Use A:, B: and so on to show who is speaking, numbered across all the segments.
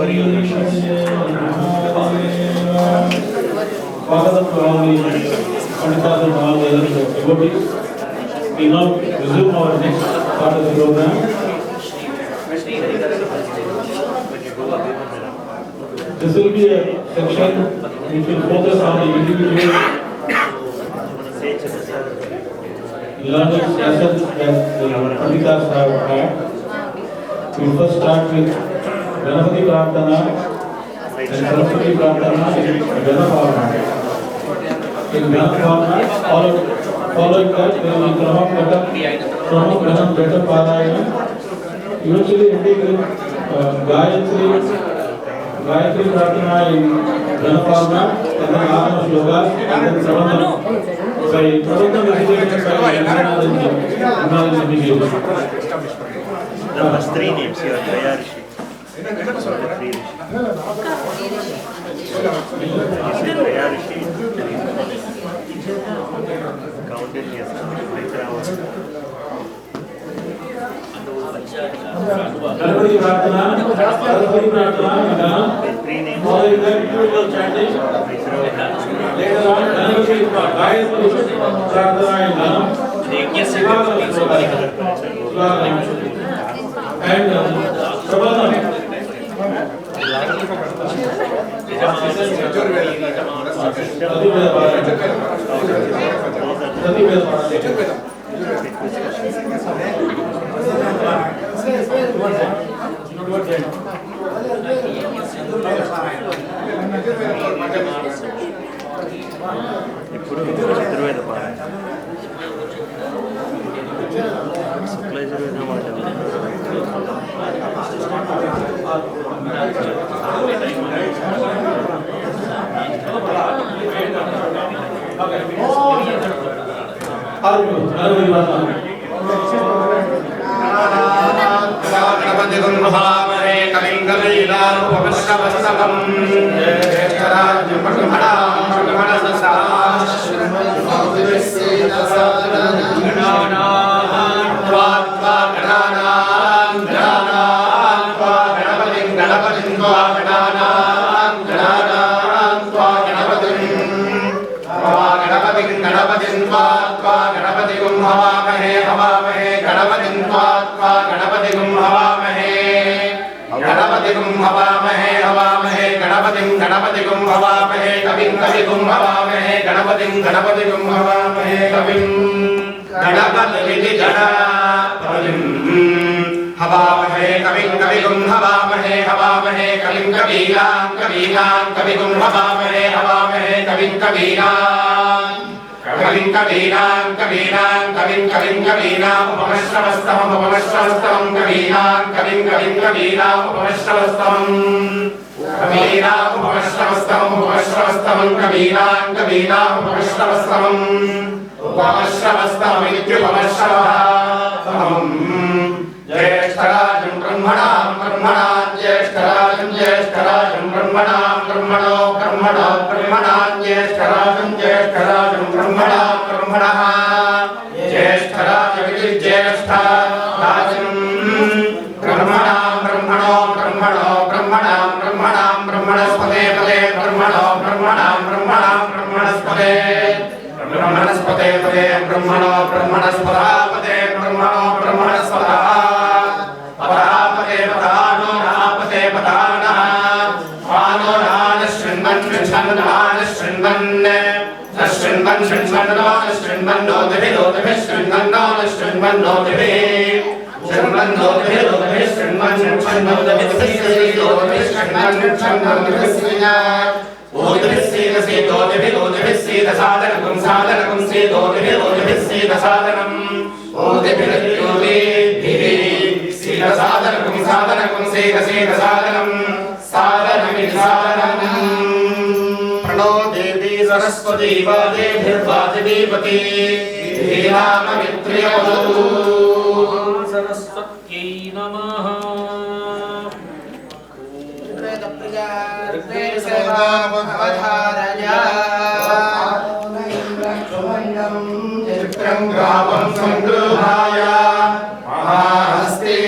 A: Father to all the Pandithas and all the other devotees. We now resume our next part of the program. This will be a section which will focus on the individual learning lessons that the Pandithas have had. We first start with Ganapati Prarthana and Saraswati Prarthana in Ganapavana. In Ganapavana, following that, there will be Brahma Ganam Parayana, eventually ending with Gayatri Prarthana in Ganapavana, and then Agama Shlokas, and then Pravana. By Pravana is
B: there are three names here, Gayarishi.
A: Ganapati Prarthana, Saraswati Prarthana, following that individual chanting. Later on, Ganapati Gayatri Prarthana in Ganam, and Pravana.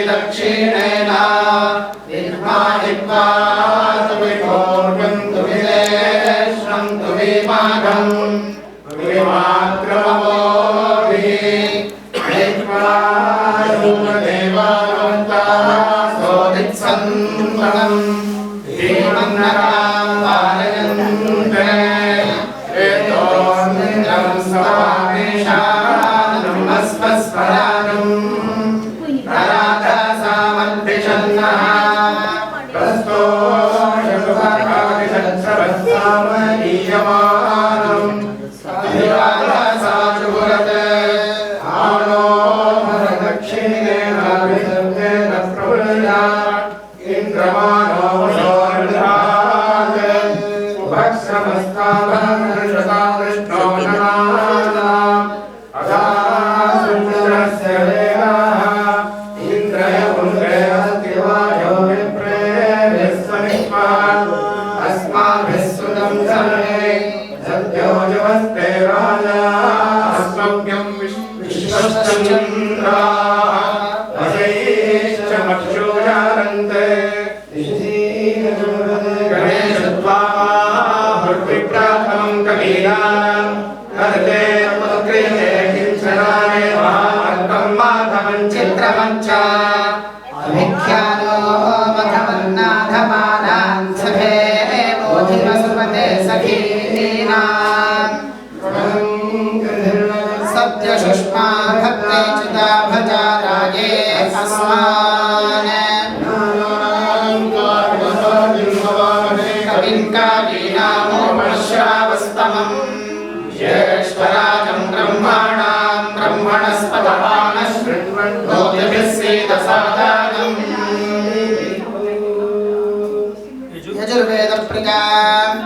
C: दक्षिणेन निर्माहित्वा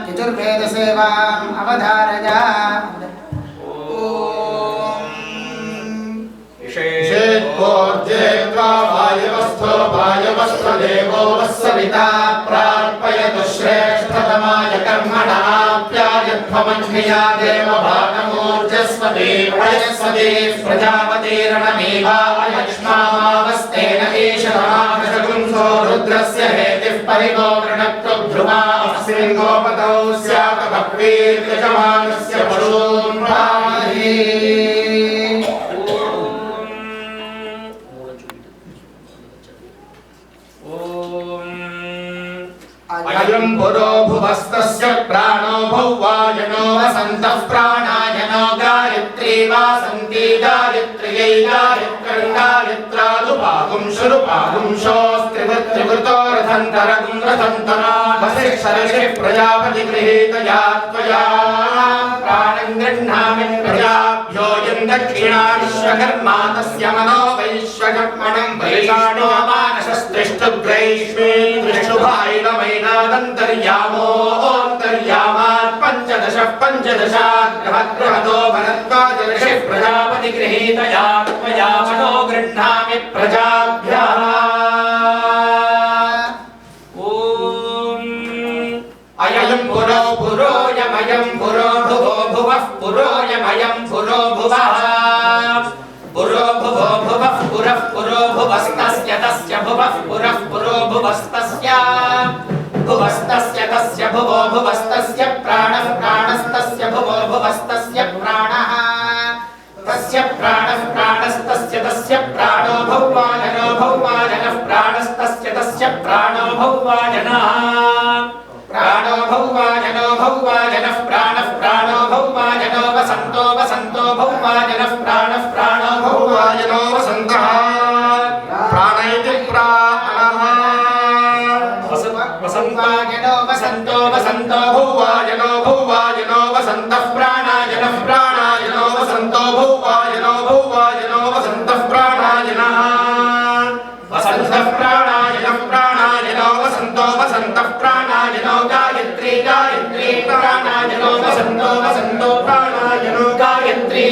C: Yajurveda सेवाम् अवधारय।
D: देवो वत्सविता प्रार्पयतु श्रेष्ठतमाय कर्मणाप्यायध्वमन्यया देवभागमूर्जस्वती वयस्वती प्रजापतिरणमेवायक्ष्मावस्तेन ईशतमादशगुंसो रुद्रस्य हेतिः परिगो वृणक्तु ध्रुवा अस्मिन् गोपतौ स्यात् भक्वीर्यजमानस्य पशून् भामहे। अयं पुरो भुवस्तस्य प्राणो भौवायनो वसन्तः प्राणायनो गायत्री वासन्ती गायत्र्यै गायत्रं गायत्रादुपागुं शुरुपागुंशोऽस्त्रिवृत्रिवृतो रथन्तरगुं रथन्तरा वसिष्ठर्षिः प्रजापति गृहीतया त्वया प्राणं गृह्णामि प्रजाभ्यो यं दक्षिणा विश्वकर्मा तस्य मनो वैश्वकर्मणं वैषाणो मानसस्तिष्ठुग्रैष्मेन् दन्तर्यामोऽन्तर्यामात् पञ्चदशाग्रहतो भरद्वाजऋषिः प्रजापति गृहीतया त्वया मनो गृह्णामि प्रजाभ्यः। अयं पुरो पुरोयमयं पुरो भुवो भुवः पुरोयमयं पुरो भुवः पुरो भुवो भुवः पुरः पुरो भुवस्तस्य तस्य भुवः पुरः पुरो भुवस्तस्य भुवस्तस्य तस्य भुवो भुवस्तस्य प्राणः प्राणस्तस्य भुवो भुवस्तस्य प्राणः तस्य प्राणः प्राणस्तस्य तस्य प्राणो भौवाजनो भौवाजनः प्राणस्तस्य तस्य प्राणो भौवाजनः प्राणो भौवाजनो भौवाजनः प्राणः प्राणो भौवाजनो वसन्तो वसन्तो भौवाजनः प्राणः प्राणो भौवाजनो वसन्तः प्राणैति प्राणः वसन्ताजनो वसन्तो वसन्तो भौवाजनो भौवाजनो वसन्तः प्राणाजनः प्राणाजनो वसन्तो भौवाजनो भौवाजनो वसन्तः प्राणाजनः वसन्तः प्राणाजनः प्राणाजनो वसन्तो वसन्तः प्राणाजनो गायत्री गायत्री प्राणाजनो वसन्तो वसन्तो प्राणाजनो गायत्री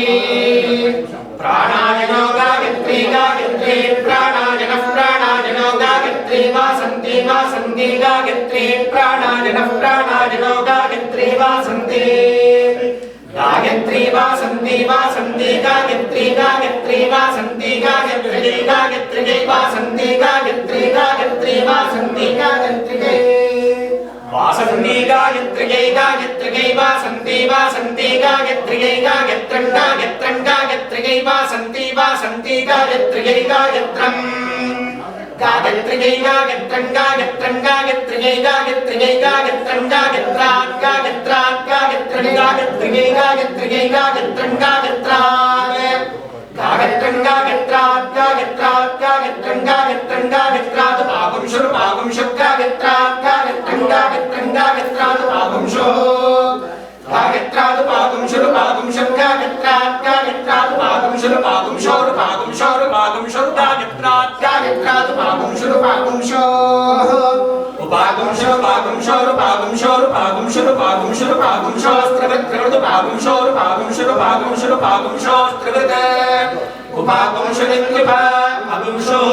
D: प्राणाजनो गायत्री गायत्री प्राणाजनः प्राणाजनो गायत्री वासन्ती वासन्ती गायत्री प्राणाजनः प्राणाजनो गायत्री वासन्ती गायत्री वासन्ती वासन्ती गायत्री गायत्री वासन्ती गायत्री गायत्री वासन्ती गायत्री गायत्री वासन्ती गायत्री वासन्ती गायत्री गायत्री गायत्र्यै वासन्ति वासन्ति गायत्र्यै गायत्रं गायत्रं गायत्र्यै वासन्ति वासन्ति गायत्र्यै गायत्रम् गायत्र्यै गायत्रं गायत्रं गायत्र्यै गायत्र्यै गायत्रं गायत्रात् गायत्रात् गायत्र्यै गायत्र्यै गायत्र्यै गायत्रं गायत्रात् गायत्रं गायत्रात् गायत्रात् गायत्रं गायत्रं गायत्रात् पागुंशुः पागुंशुः गायत्रात् गायत्रं गायत्रं गायत्रात् पागुंशुः गायत्रात् पागुंशुः पागुंशुः गायत्रात् गायत्रात् पागुंशुः पागुंशोः पागुंशोः पागुंशुः गायत्रात् गायत्रात् पागुंशुः पागुंशोः उपागुंशुः पागुंशोः पागुंशोः पागुंशुः पागुंशुः पागुंशोस्त्रिवृत् पागुंशोः पागुंशुः पागुंशुः पागुंशोस्त्रिवृत् उपागुंशुरित्युपा अगुंशुः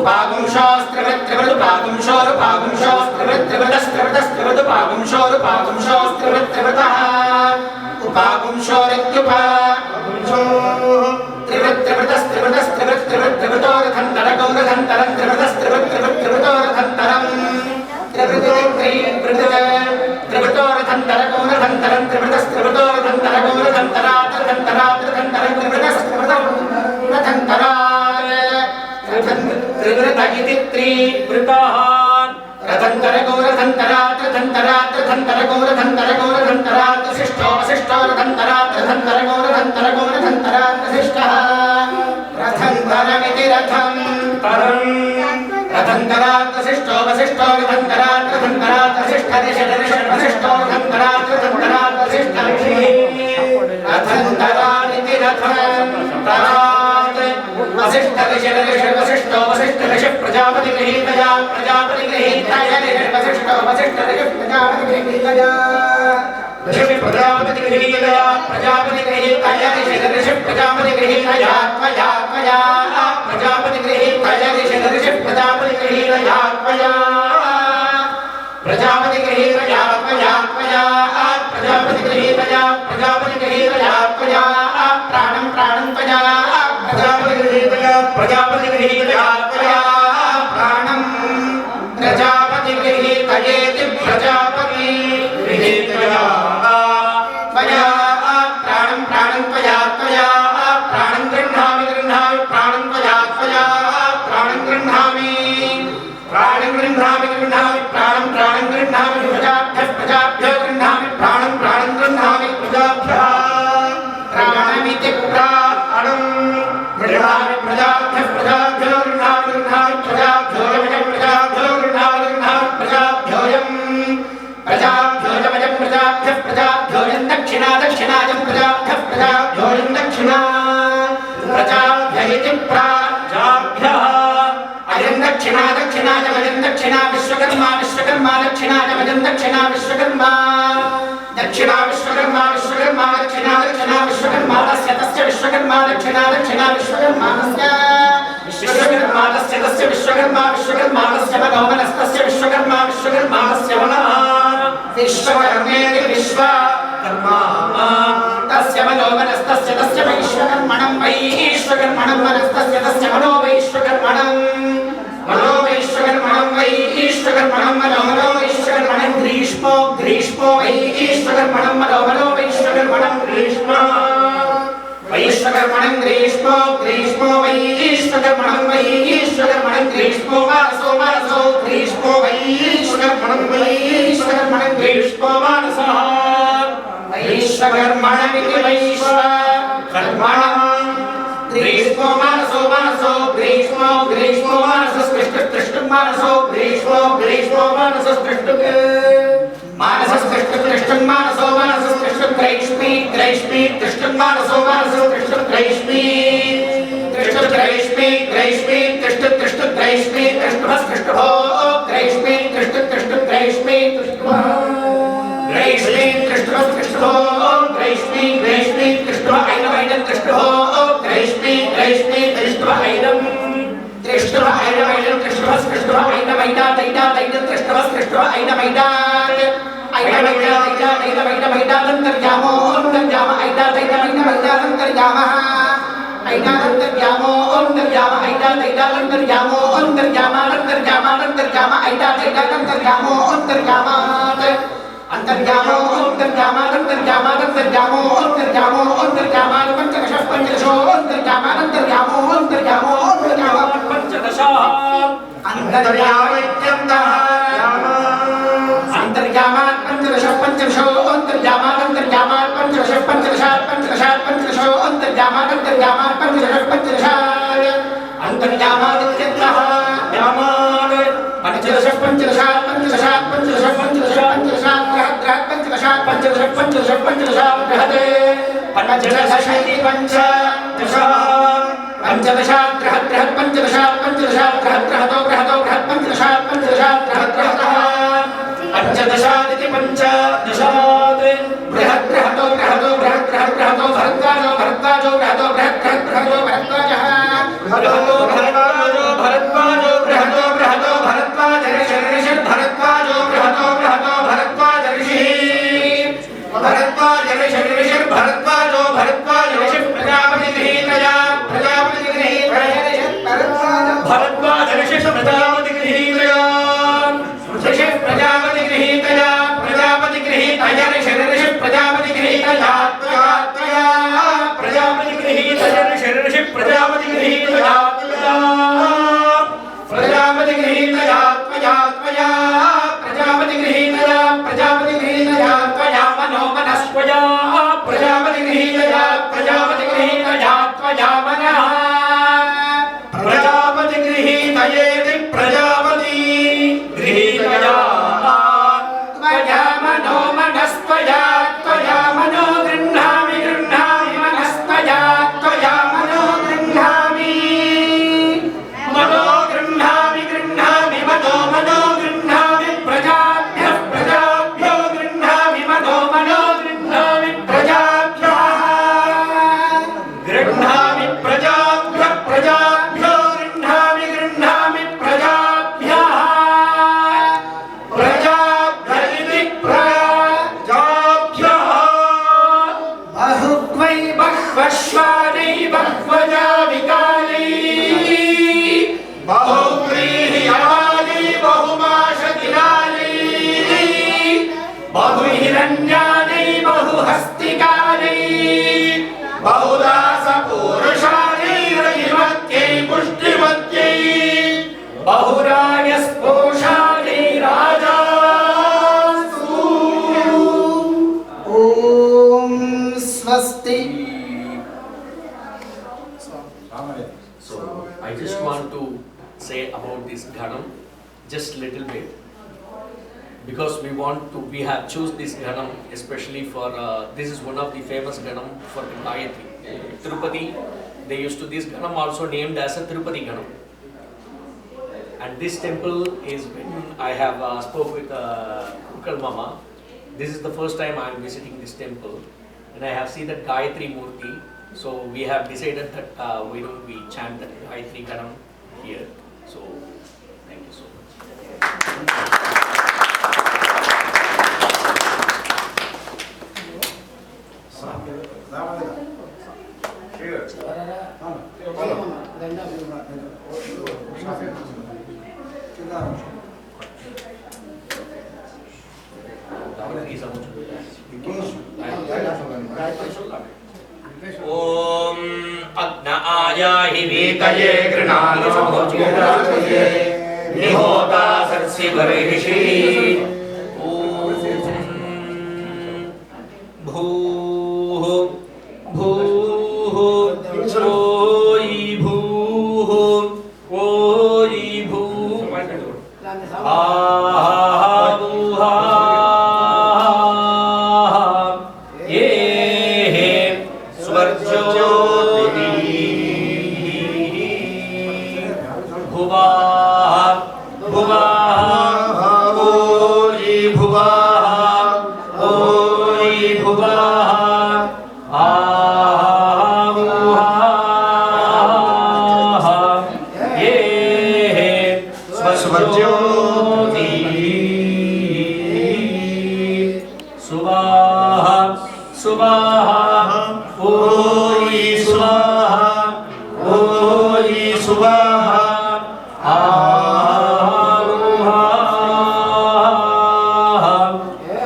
D: उपागुंशोस्त्रिवृत् पागुंशोः पागुंशोस्त्रिवृत् पागुंशोः पागुंशोस्त्रिवृत्तः उपागुंशोरित्युपा त्रिवृत्तोरथन्तरगौरथन्तरं त्रिवृतस्त्रिवृत्तोरथन्तरं त्रिवृतोरथन्तरगौरथन्तरं त्रिवृतस्त्रिवृतोरथन्तरगौरथन्तरात्रथन्तरं त्रिवृत इति त्रिवृतः रथन्तरगौरथन्तरात्रथन्तरात्रथन्तरगौरथन्तरात्रशिष्टः रथन्तरमिति रथं तरं रथन्तरात्रशिष्टो वसिष्ठो रथन्तरात्रथन्तरात्रशिष्टरिषदरिषद्वसिष्ठो रथन्तरात्रथन्तरात्रशिष्टरिषि रथन्तरानिति रथं तरात् वसिष्ठरिषदरिषद्वसिष्ठो वसिष्ठरिषः प्रजापतिगृहीतया प्रजापतिगृहीतया वसिष्ठो वसिष्ठरिषः प्रजापतिगृहीतया प्रजापतिगृहीतया प्रजापतिगृहीतया ऋषिः प्रजापतिगृहीतया त्वया त्वया प्रजापतिगृहीतया ऋषिः प्रजापतिगृहीतया त्वया प्रजापतिगृहीतया त्वया त्वया प्रजापतिगृहीतया प्रजापतिगृहीतया त्वया प्राणं प्राणं त्वया प्रजापतिगृहीतया प्रजापतिगृहीतया त्वया प्राणं प्रजापतिगृहीतयेति प्रजापति गृहीतया त्वया प्राणं प्राणं त्वया त्वया प्राणं गृह्णामि गृह्णामि प्राणं त्वया त्वया प्राणं गृह्णामि प्राणं गृह्णामि गृह्णामि प्राणं प्राणं गृह्णामि प्रजाभ्यः प्रजाभ्यो गृह्णामि प्राणं प्राणं गृह्णामि प्रजाभ्यः प्राणमिति प्राणं गृह्णामि प्रजाभ्यः प्रजाभ्यो गृह्णामि गृह्णामि प्रजाभ्योऽयं प्रजाभ्यो गृह्णामि गृह्णामि प्रजाभ्योऽयं प्रजाभ्योऽयं प्रजाभ्यः प्रजाभ्योऽयं दक्षिणा दक्षिणायं प्रजाभ्यः प्रजाभ्योऽयं दक्षिणा प्रजाभ्य इति प्राजाभ्यः अयं दक्षिणा दक्षिणायमयं दक्षिणा विश्वकर्मा विश्वकर्मा दक्षिणायमयं दक्षिणा विश्वकर्मा दक्षिणा विश्वकर्मा विश्वकर्मा दक्षिणा दक्षिणा विश्वकर्मा तस्य तस्य विश्वकर्मा दक्षिणा दक्षिणा विश्वकर्मा तस्य विश्वकर्मा तस्य तस्य विश्वकर्मा विश्वकर्मा तस्य मनोमनस्तस्य विश्वकर्मा विश्वकर्मा तस्य मनः विश्वकर्मेति विश्वकर्मा तस्य मनोमनस्तस्य तस्य वैश्वकर्मणं वैश्वकर्मणं मनस्तस्य तस्य मनो वैश्वकर्मणं मनो वैश्वकर्मणं वैश्वकर्मणं मनो वैश्वकर्मणं ग्रीष्मो ग्रीष्मो वैश्वकर्मणं मनो वैश्वकर्मणं ग्रीष्म वैश्वकर्मणं ग्रीष्मो ग्रीष्मो वैश्वकर्मणं वैश्वकर्मणं ग्रीष्मो मानसो मानसो ग्रीष्मो वैश्वकर्मणं वैश्वकर्मणं ग्रीष्मो मानसः वैश्वकर्मणमिति वैश्वकर्मणं ग्रीष्मो मानसो मानसो ग्रीष्मो ग्रीष्मो मानसस्पृष्टुः मानसो ग्रीष्मो ग्रीष्मो मानसस्पृष्टुः मानसस्पृष्टुः मानसो मानसस्पृष्टुः ग्रैष्मी ग्रैष्मी तिष्ठुः मानसो मानसस्पृष्टुः ग्रैष्मी तिष्ठुः ग्रैष्मी ग्रैष्मी तिष्ठुः तिष्ठुः ग्रैष्मी तिष्ठुः स्पृष्टुः ग्रैष्मी तिष्ठुः तिष्ठुः ग्रैष्मी तिष्ठुः ग्रैष्मी तिष्ठुः स्पृष्टुः ग्रैष्मी ग्रैष्मी तिष्ठुः ऐनवैनं तिष्ठुः ग्रैष्मी ग्रैष्मी तिष्ठुः ऐनं तिष्ठुः ऐनवैनं तिष्ठुः स्पृष्टुः ऐनवैनात् ऐनात् ऐनं तिष्ठुः स्पृष्टुः ऐनवैनात् ऐनवैनादन्तर्यामो अन्तर्याम ऐनात् ऐनवैनादन्तर्यामः ऐनादन्तर्यामो अन्तर्याम ऐनात् ऐनादन्तर्यामो अन्तर्यामादन्तर्यामादन्तर्याम ऐनात् ऐनादन्तर्यामो अन्तर्यामात् अंतर्यामो पंचदश पंचदशो अंतर्यामो पंचदश अंतर्यामित्यन्तः अंतर्यामात् पंचदश पंचदशो अंतर्यामात् पंचदश पंचदशो अंतर्यामात् पंचदश अंतर्यामादित्यन्तः यामात् पंचदश बृहते पंचदशैति पंचदश बृहतो पंचदशादिति पंचदशात् बृहतो भरद्वाजो भरद्वाजः
E: So I just want to say about this Ghanam just little bit, because we have choose this Ghanam especially for this is one of the famous Ghanam for the Gayatri. Tirupati, they used to this Ghanam also named as a Tirupati Ghanam. And this temple is when I have spoke with Kukal Mama. This is the first time I am visiting this temple, and I have seen that Gayatri Murti. So we have decided that we chant that Gayatri Ghanam here. So thank you so much.
F: ओम अग्न आयाहि वीतये गृणानो समोच्यते निहोता सर्षि बर्हिषि भूः भूः ओयि भूः ओयि भूः आहा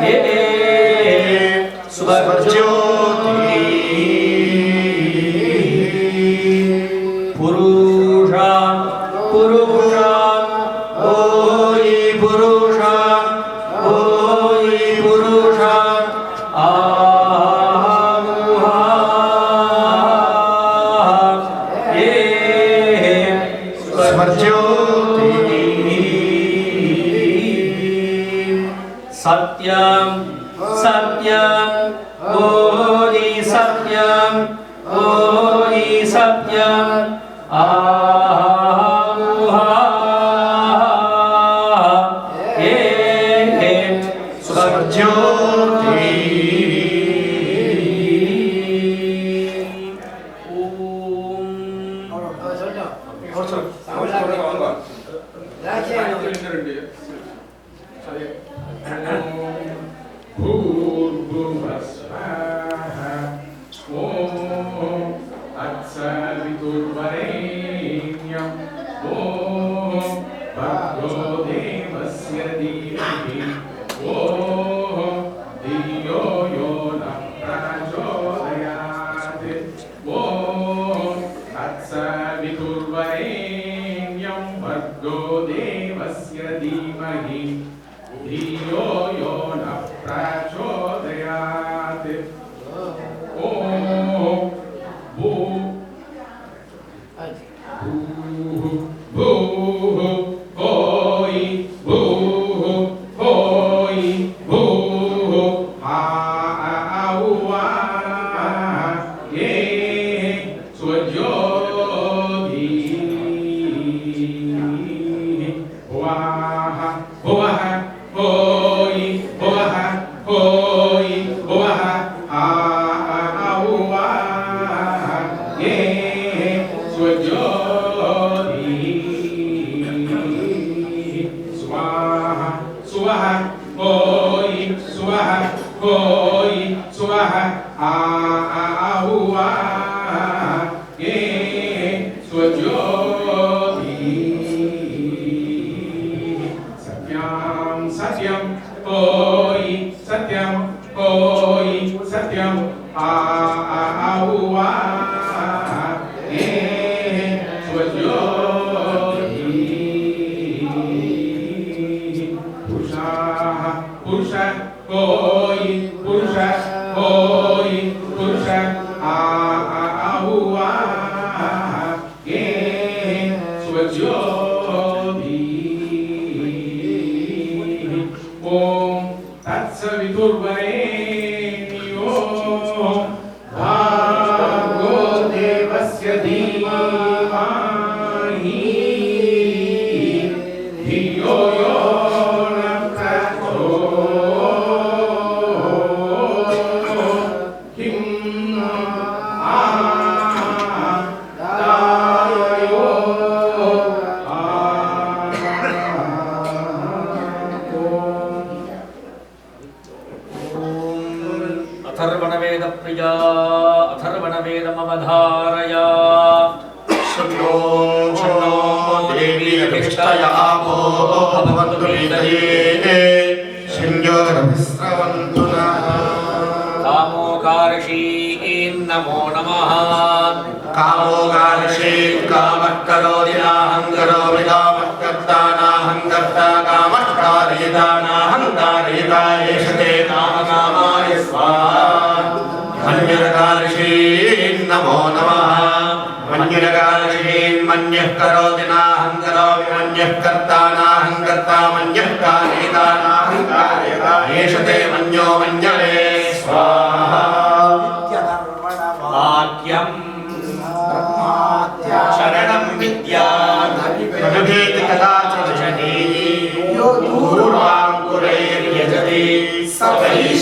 E: Yeah.
F: सत्यम् ओयि सत्यम् आहुहा स्वज्योति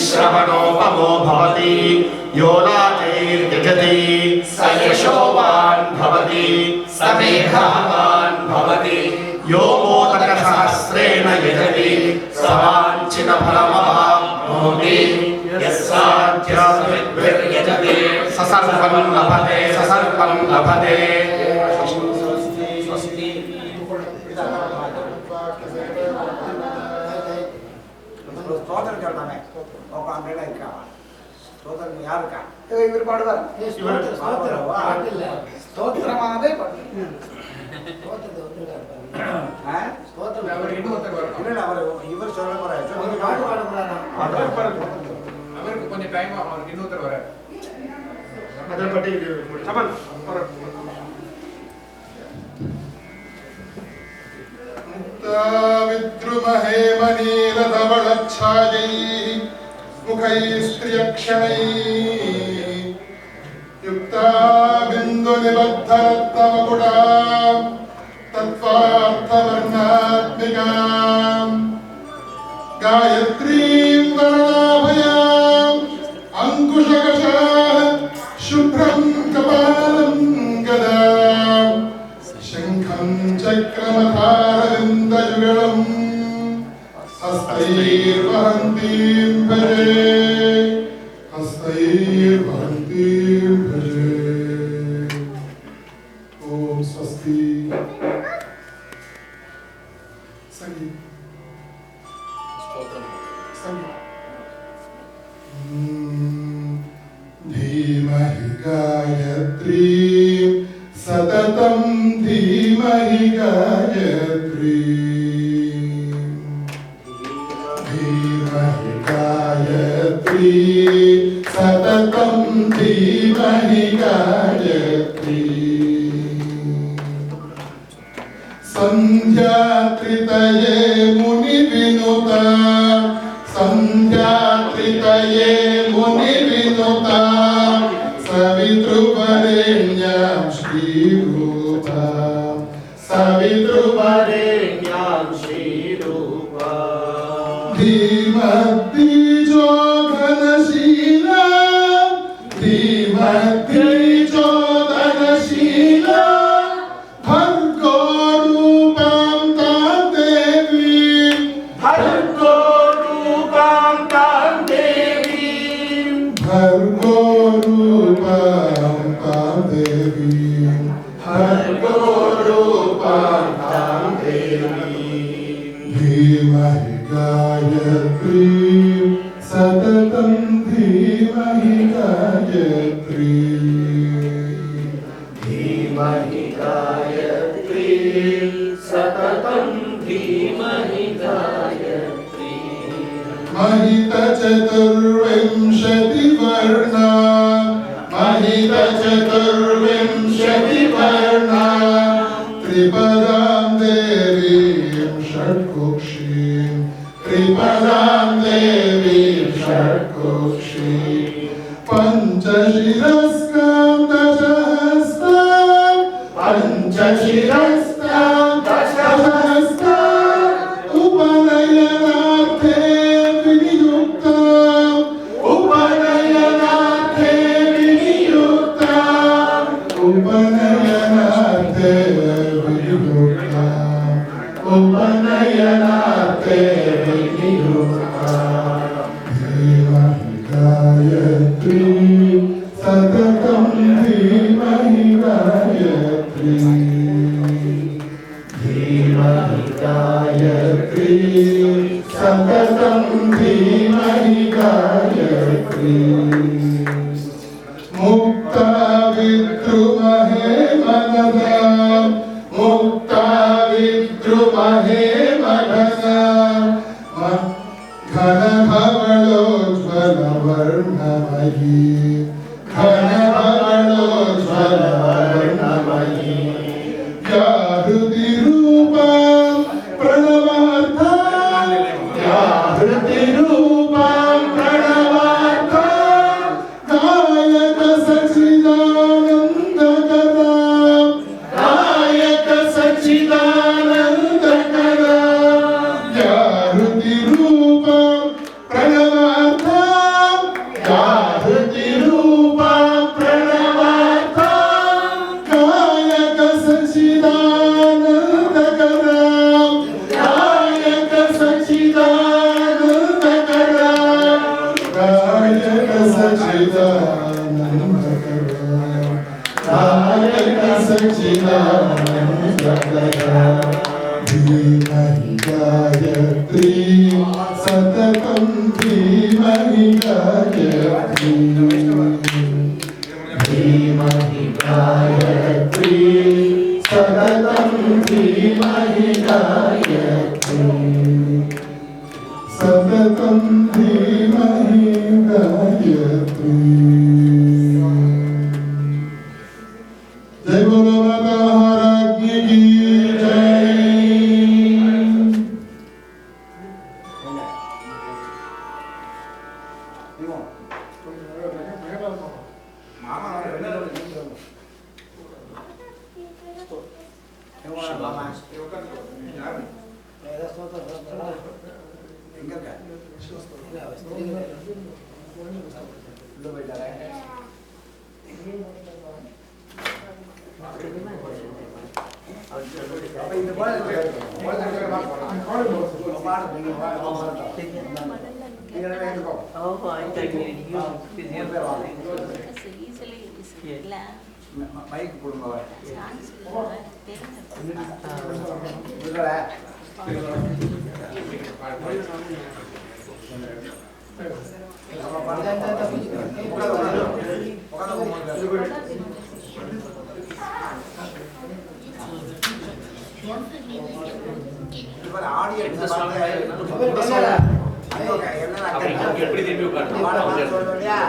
D: श्रवणोपमो भवति यो लाजैर्यजति स यशोवान् भवति स मेधावान् भवति यो मोदकसहस्रेण यजति स वाञ्छितफलमवाप्नोति यस्याद्यस्मिद्भिर्यजति स सर्वं लभते स सर्वं लभते
C: ಇವರು ಪಾಡುವ ಸ್ತೋತ್ರ ಮಾಡೇ
D: இவர் சொல்ல போறாரு
G: அவருக்கு கொஞ்சம் டைம் ஆகும் அவருக்கு இன்னொருத்தர் வர
D: அதை பற்றி சமன்
H: विद्रुमहे मनीरधवलच्छायैः मुखैस्त्रियक्षणैः बिन्दुनिबद्धरत्नमकुटा तत्त्वार्थवर्णात्मिका गायत्रीं वरदाभयाम् अंकुशकशाः शुभ्रं कपालं गदाम् शङ्खं चक्रमथारविन्दयुगलम् हस्तैर्वहन्तीं भजे हस्तैर्वहन्तीं भजे ॐ स्वस्ति संगीत धीमहि गायत्रीं सततं धीमहि गायत्रीं धीमहि गायत्रीं सततं धीमहि गायत्रीं संध्यात्रितये मुनिविनुता संध्यात्रितये मुनिविनुता सवितृवरेण्यां श्रीरूपा सवितृवरेण्यां श्रीरूपा धीमद्बीजो घनशीला धीमद्बीजो घनशीला भर्गो रूपां तां देवीं भर्गो रूपां तां देवीं भर्गो रूपां तां देवीं भर्गो रूपां तां देवीं धीमहि गायत्रीं सततं धीमहि गायत्रीं धीमहि गायत्रीं सततं धीमहि गायत्रीं महितचतुर्विंशतिवर्णा महितचतुर्विंशतिवर्णा त्रिपदां देवीं षट्कुक्षीं त्रिपदां देवीं षट्कुक्षीं पञ्चशिरस्कां दशहस्तां पञ्चशिरस्कां दशहस्तां उपनयनार्थे विनियुक्तां उपनयनार्थे विनियुक्तां उपनयनार्थे विनियुक्तां उपनयनार्थे विनियुक्तां धीमहि गायत्रीं सततं धीमहि गायत्रीं धीमहि गायत्रीं सततं धीमहि गायत्रीं मुक्ता विद्रुमहे मनसा मुक्ता विद्रुमहे मनसा घनधवलोज्ज्वलवर्णमयी घनधवलोज्ज्वलवर्णमयी या हृदिरूपां प्रणवार्थां या हृदिरूपां प्रणवार्थां गायक सच्चिदानन्दकरां गायक सच्चिदानन्दकरां या हृदिरूपां प्रणवार्थां या हृदिरूपां प्रणवार्थां गायक सच्चिदानन्दकरां गायक सच्चिदानन्दकरां गायक सच्चिदानन्दकरां गायक सच्चिदानन्दकरां धीमहि गायत्रीं सततं धीमहि गायत्रीं धीमहि गायत्रीं सततं धीमहि गायत्रीं सततं धीमहि गायत्रीं जय बोलो माता महारानी की जय
G: మామ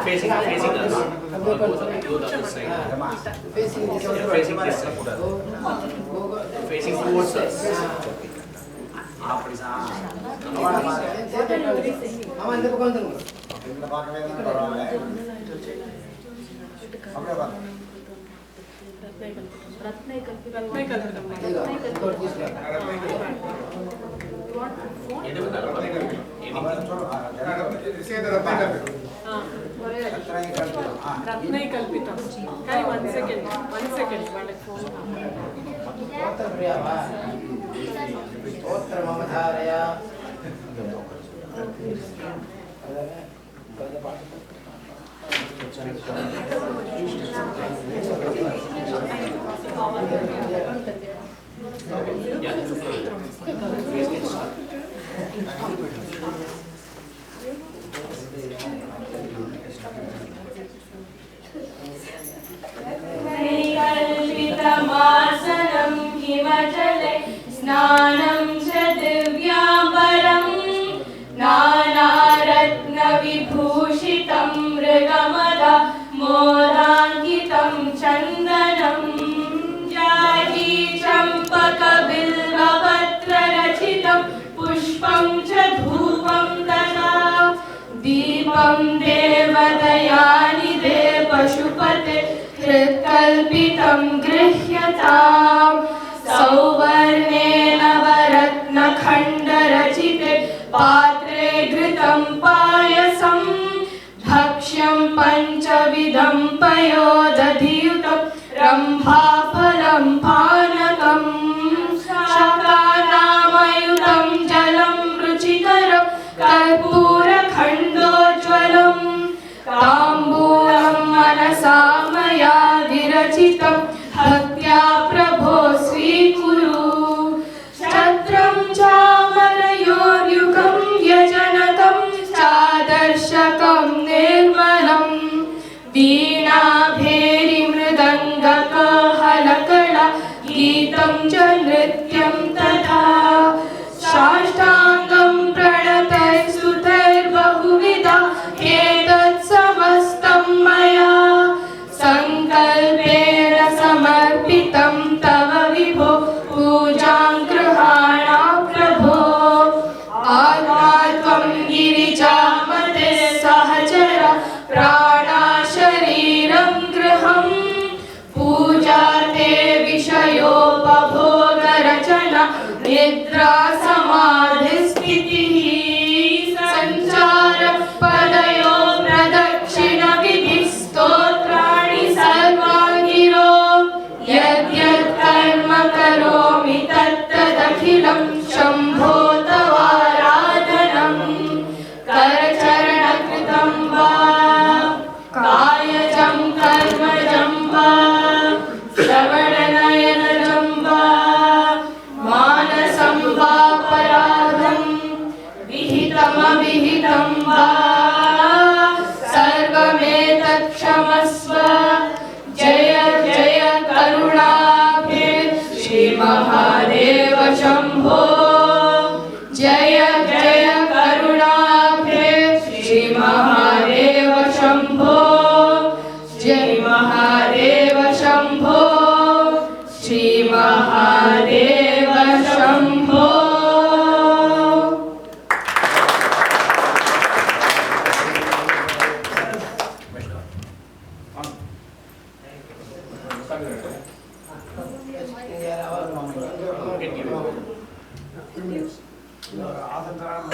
E: Facing us. Go the other side. Facing this side. Facing towards us.
I: कल्पितमासनं हिमजले स्नानं च दिव्याम्बरं नानारत्नविभूषितं मृगमदा मोदाङ्कितं चन्दनं जाजी चम्पकबिल्वपत्ररचितं पुष्पं च धूपं तथा दीपं देवदयानिधे पशुपते हृत्कल्पितं गृह्यताम् सौवर्णेन वरत्नखण्डरचिते पात्रे घृतं पायसं भक्ष्यं पञ्चविधं पयोदधियुतं रम्भाफलं पानकं शाकानामयुतं जलं रुचिकरं कर्पूरखण्डोज्ज्वलम् ताम्बूलं मनसा मया विरचितं भक्त्या प्रभो स्वीकुरु छत्रं चामरयोर्युगं व्यजनतं चादर्शकं निर्मलं वीणाभेरिमृदङ्गकहलकला गीतं च नृत्यं तथा साष्टाङ्गं प्रणतैस्तुतैर्बहुविधा एतत् समस्तं मया सङ्कल्पेन समर्पितं तव विभो पूजां गृहाण प्रभो आत्मा त्वं गिरिजामते सहचर प्राणा शरीरं गृहं पूजा ते विषयोपभोगरचना निद्रा समाधिस्थितिः संचार पदयो प्रदक्षिणविधि स्तोत्राणि सर्वाङ्गिरो यद्यत् कर्म करोमि तत्तदखिलं शम्भो तवाराधनं करचरणकृतं वा कायजं कर्मजं वा श्रवणनयनजं वा मानसं वापराधं विहितमविहितं वा सर्वमेतत् क्षमस्व जय जय करुणाब्धे श्रीमहादेव शम्भो जय जय करुणाब्धे श्रीमहादेव शम्भो जय महादेव शम्भो श्रीमहादेव शम्भो
G: ఆసంతరాలు